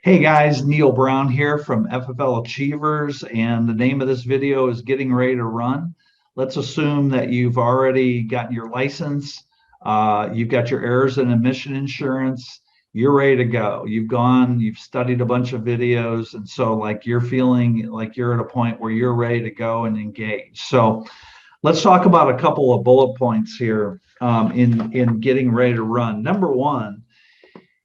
Hey guys, Neil Brown here from FFL Achievers, and the name of this video is Getting Ready to Run. Let's assume that you've already gotten your license, you've got your errors and omission insurance, you're ready to go. You've studied a bunch of videos, and so like you're feeling like you're at a point where you're ready to go and engage. So let's talk about a couple of bullet points here in getting ready to run. Number one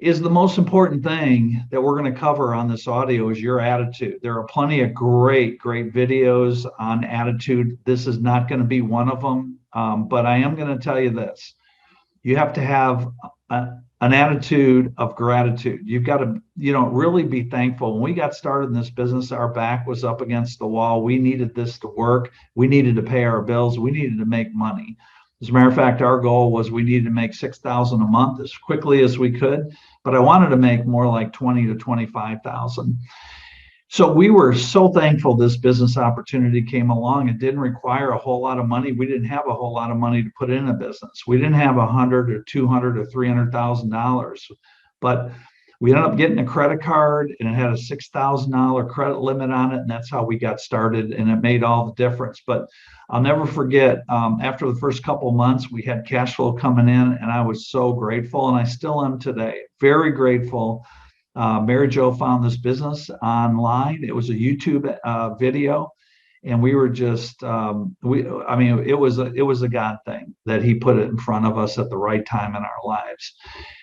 is the most important thing that we're going to cover on this audio is your attitude. There are plenty of great videos on attitude. This is not going to be one of them, but I am going to tell you this. You have to have an attitude of gratitude. You've got to, really be thankful. When we got started in this business, our back was up against the wall. We needed this to work. We needed to pay our bills. We needed to make money. As a matter of fact, our goal was we needed to make $6,000 a month as quickly as we could, but I wanted to make more like 20 to 25,000. So we were so thankful this business opportunity came along. It didn't require a whole lot of money. We didn't have a whole lot of money to put in a business. We didn't have $100 or $200 or $300,000, but we ended up getting a credit card, and it had a $6,000 credit limit on it, and that's how we got started, and it made all the difference. But I'll never forget, after the first couple of months, we had cash flow coming in, and I was so grateful, and I still am today. Very grateful. Mary Jo found this business online. It was a YouTube video, and we were just it was a God thing that he put it in front of us at the right time in our lives.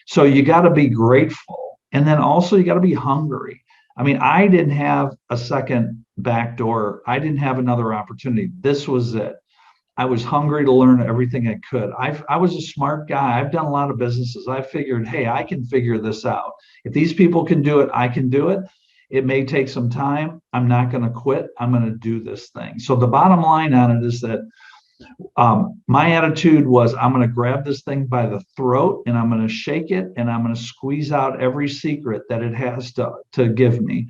So you got to be grateful, and then also you got to be hungry. I mean, I didn't have a second back door. I didn't have another opportunity. This was it. I was hungry to learn everything I could. I was a smart guy. I've done a lot of businesses. I figured, hey, I can figure this out. If these people can do it, I can do it. It may take some time. I'm not going to quit. I'm going to do this thing. So the bottom line on it is that my attitude was, I'm going to grab this thing by the throat, and I'm going to shake it, and I'm going to squeeze out every secret that it has to give me.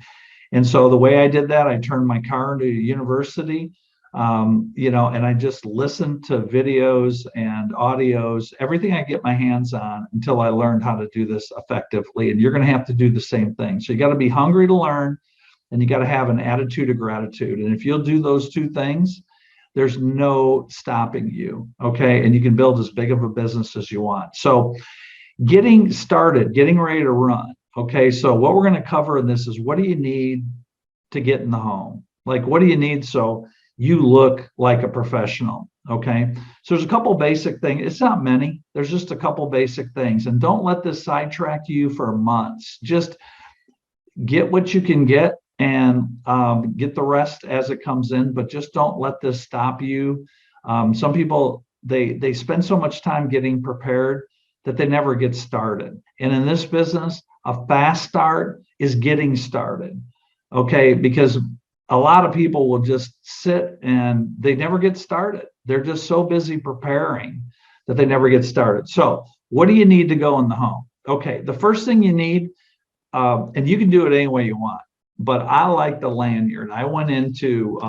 And so the way I did that, I turned my car into a university. And I just listened to videos and audios, everything I get my hands on, until I learned how to do this effectively. And you're going to have to do the same thing. So you got to be hungry to learn, and you got to have an attitude of gratitude. And if you'll do those two things, there's no stopping you. Okay. And you can build as big of a business as you want. So getting started, getting ready to run. Okay. So what we're going to cover in this is, what do you need to get in the home? Like, what do you need so you look like a professional? Okay. So there's a couple basic things. It's not many. There's just a couple basic things. And don't let this sidetrack you for months. Just get what you can get, and get the rest as it comes in, but just don't let this stop you. Some people, they spend so much time getting prepared that they never get started. And in this business, a fast start is getting started. Okay. Because a lot of people will just sit and they never get started. They're just so busy preparing that they never get started. So what do you need to go in the home? Okay. The first thing you need, and you can do it any way you want, but I like the lanyard. I went into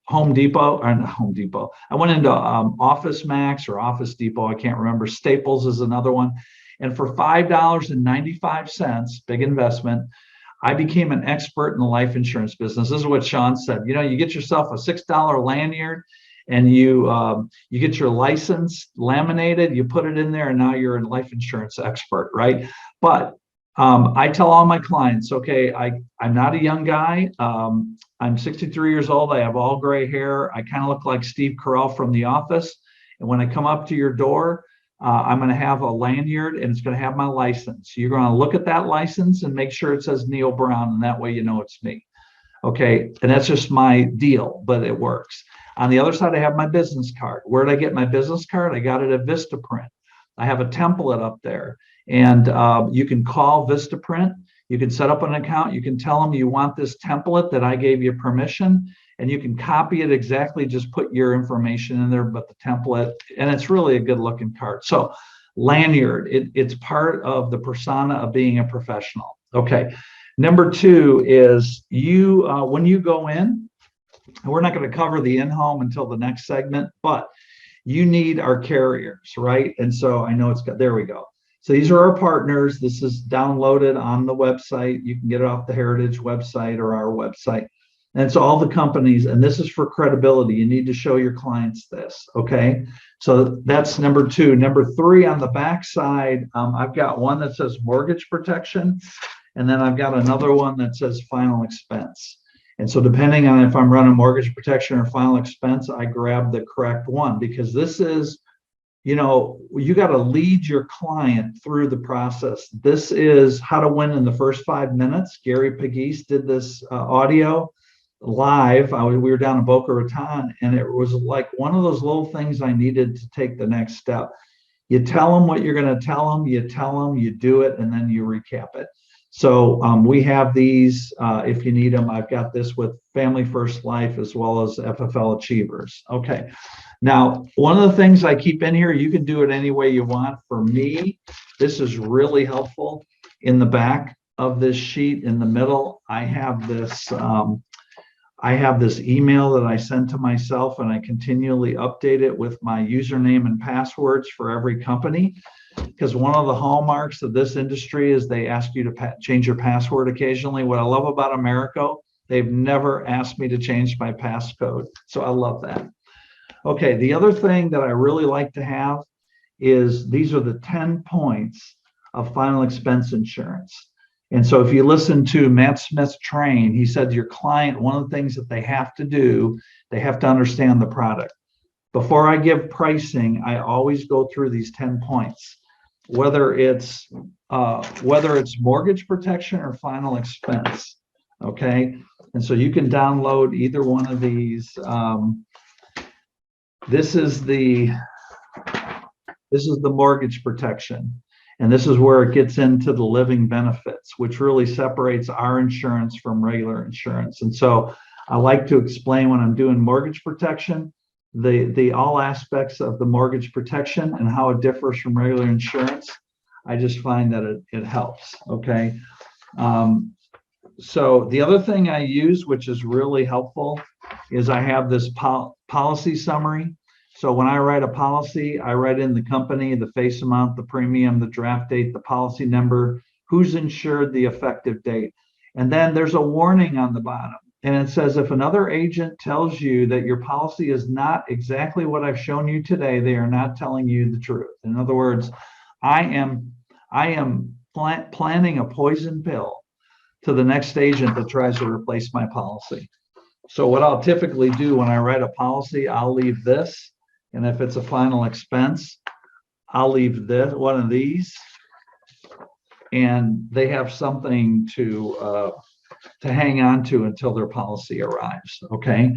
Home Depot, or not Home Depot. I went into Office Max or Office Depot. I can't remember. Staples is another one. And for $5.95, big investment, I became an expert in the life insurance business. This is what Sean said. You get yourself a $6 lanyard, and you get your license laminated, you put it in there, and now you're a life insurance expert, right? But I tell all my clients, okay, I'm not a young guy. I'm 63 years old. I have all gray hair. I kind of look like Steve Carell from The Office. And when I come up to your door, I'm going to have a lanyard, and it's going to have my license. You're going to look at that license and make sure it says Neil Brown, and that way you know it's me. Okay, and that's just my deal, but it works. On the other side, I have my business card. Where did I get my business card? I got it at Vistaprint. I have a template up there, and you can call Vistaprint. You can set up an account. You can tell them you want this template that I gave you permission, and you can copy it exactly. Just put your information in there, but the template, and it's really a good looking card. So lanyard, it's part of the persona of being a professional. Okay. Number two is when you go in, we're not going to cover the in-home until the next segment, but you need our carriers, right? And so I know there we go. So these are our partners. This is downloaded on the website. You can get it off the Heritage website or our website. And it's all the companies, and this is for credibility. You need to show your clients this, okay? So that's number two. Number three, on the back side, I've got one that says mortgage protection, and then I've got another one that says final expense. And so depending on if I'm running mortgage protection or final expense, I grab the correct one, because this is, you got to lead your client through the process. This is how to win in the first 5 minutes. Gary Pegues did this audio live. We were down in Boca Raton, and it was like one of those little things I needed to take the next step. You tell them what you're going to tell them, you do it, and then you recap it. So we have these, if you need them. I've got this with Family First Life as well as FFL Achievers. Okay. Now, one of the things I keep in here, you can do it any way you want. For me, this is really helpful. In the back of this sheet, in the middle, I have this email that I send to myself, and I continually update it with my username and passwords for every company. Because one of the hallmarks of this industry is they ask you to change your password occasionally. What I love about Americo, they've never asked me to change my passcode. So I love that. Okay, the other thing that I really like to have is these are the 10 points of final expense insurance. And so if you listen to Matt Smith's train, he said your client, one of the things that they have to do, they have to understand the product. Before I give pricing, I always go through these 10 points, whether it's mortgage protection or final expense. Okay, and so you can download either one of these. This is the mortgage protection, and this is where it gets into the living benefits, which really separates our insurance from regular insurance. And so I like to explain when I'm doing mortgage protection, the all aspects of the mortgage protection and how it differs from regular insurance. I just find that it helps. Okay. So the other thing I use, which is really helpful, is I have this policy summary. So when I write a policy, I write in the company, the face amount, the premium, the draft date, the policy number, who's insured, the effective date. And then there's a warning on the bottom. And it says, if another agent tells you that your policy is not exactly what I've shown you today, they are not telling you the truth. In other words, I am planting a poison pill to the next agent that tries to replace my policy. So what I'll typically do when I write a policy, I'll leave this. And if it's a final expense, I'll leave this, one of these, and they have something to hang on to until their policy arrives. Okay.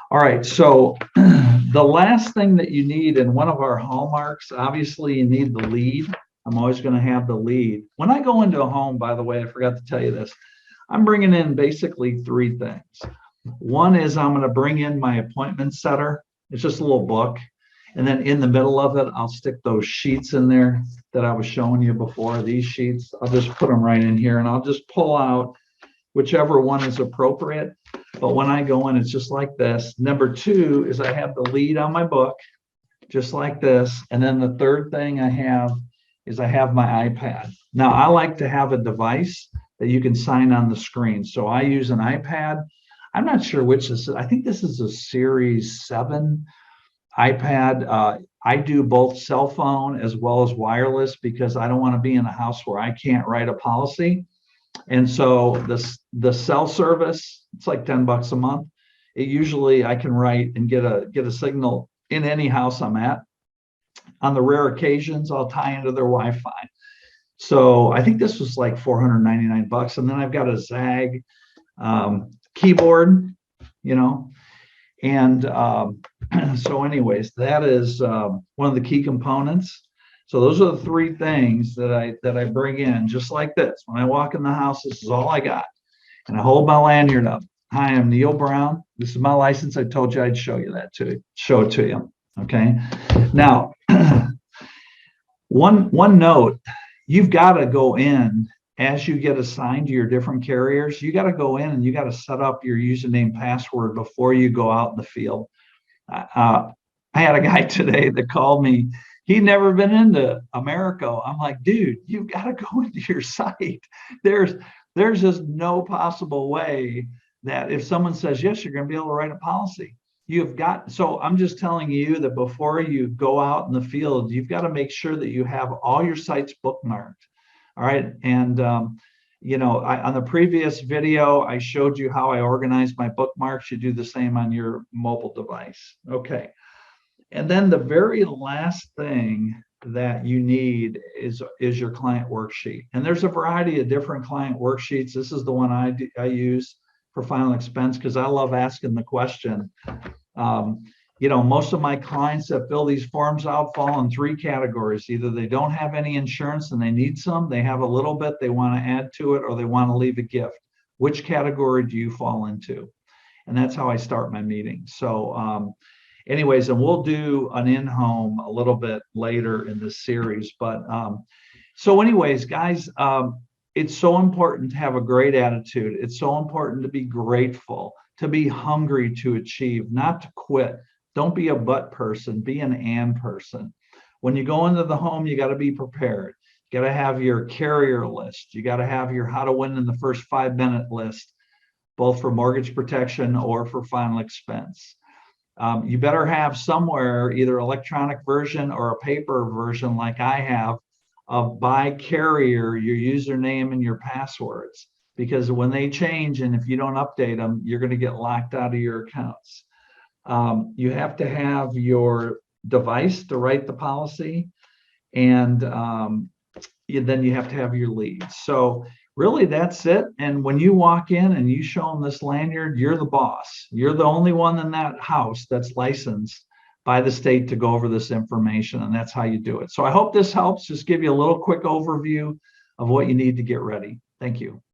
All right. So the last thing that you need, and one of our hallmarks, obviously you need the lead. I'm always going to have the lead. When I go into a home, by the way, I forgot to tell you this, I'm bringing in basically three things. One is I'm going to bring in my appointment setter. It's just a little book. And then in the middle of it, I'll stick those sheets in there that I was showing you before. These sheets, I'll just put them right in here, and I'll just pull out whichever one is appropriate. But when I go in, it's just like this. Number two is I have the lead on my book, just like this. And then the third thing I have is I have my iPad. Now, I like to have a device that you can sign on the screen. So I use an iPad. I'm not sure which is, I think this is a Series 7 iPad. I do both cell phone as well as wireless because I don't want to be in a house where I can't write a policy. And so the cell service, it's like $10 a month. It usually I can write and get a signal in any house I'm at. On the rare occasions, I'll tie into their Wi-Fi. So I think this was like $499. And then I've got a Zag keyboard, and so anyways, that is one of the key components. So those are the three things that I bring in, just like this. When I walk in the house, this is all I got. And I hold my lanyard up. Hi, I'm Neil Brown. This is my license. I told you I'd show it to you. Okay. Now, one note, you've got to go in as you get assigned to your different carriers. You got to go in and you got to set up your username password before you go out in the field. I had a guy today that called me. He'd never been into America. I'm like, dude, you've got to go into your site. There's there's just no possible way that if someone says yes, you're going to be able to write a policy. You've got, so I'm just telling you that before you go out in the field, you've got to make sure that you have all your sites bookmarked. All right. And on the previous video, I showed you how I organize my bookmarks. You do the same on your mobile device. Okay. And then the very last thing that you need is your client worksheet. And there's a variety of different client worksheets. This is the one I use for final expense because I love asking the question. Most of my clients that fill these forms out fall in three categories. Either they don't have any insurance and they need some, they have a little bit, they want to add to it, or they want to leave a gift. Which category do you fall into? And that's how I start my meeting. So anyways, and we'll do an in-home a little bit later in this series. But so anyways, guys, it's so important to have a great attitude. It's so important to be grateful, to be hungry to achieve, not to quit. Don't be a but person, be an and person. When you go into the home, you got to be prepared. You got to have your carrier list. You got to have your how to win in the first 5-minute list, both for mortgage protection or for final expense. You better have somewhere either electronic version or a paper version like I have of by carrier, your username and your passwords, because when they change and if you don't update them, you're going to get locked out of your accounts. You have to have your device to write the policy, and then you have to have your leads. So really that's it. And when you walk in and you show them this lanyard, you're the boss. You're the only one in that house that's licensed by the state to go over this information, and that's how you do it. So I hope this helps. Just give you a little quick overview of what you need to get ready. Thank you.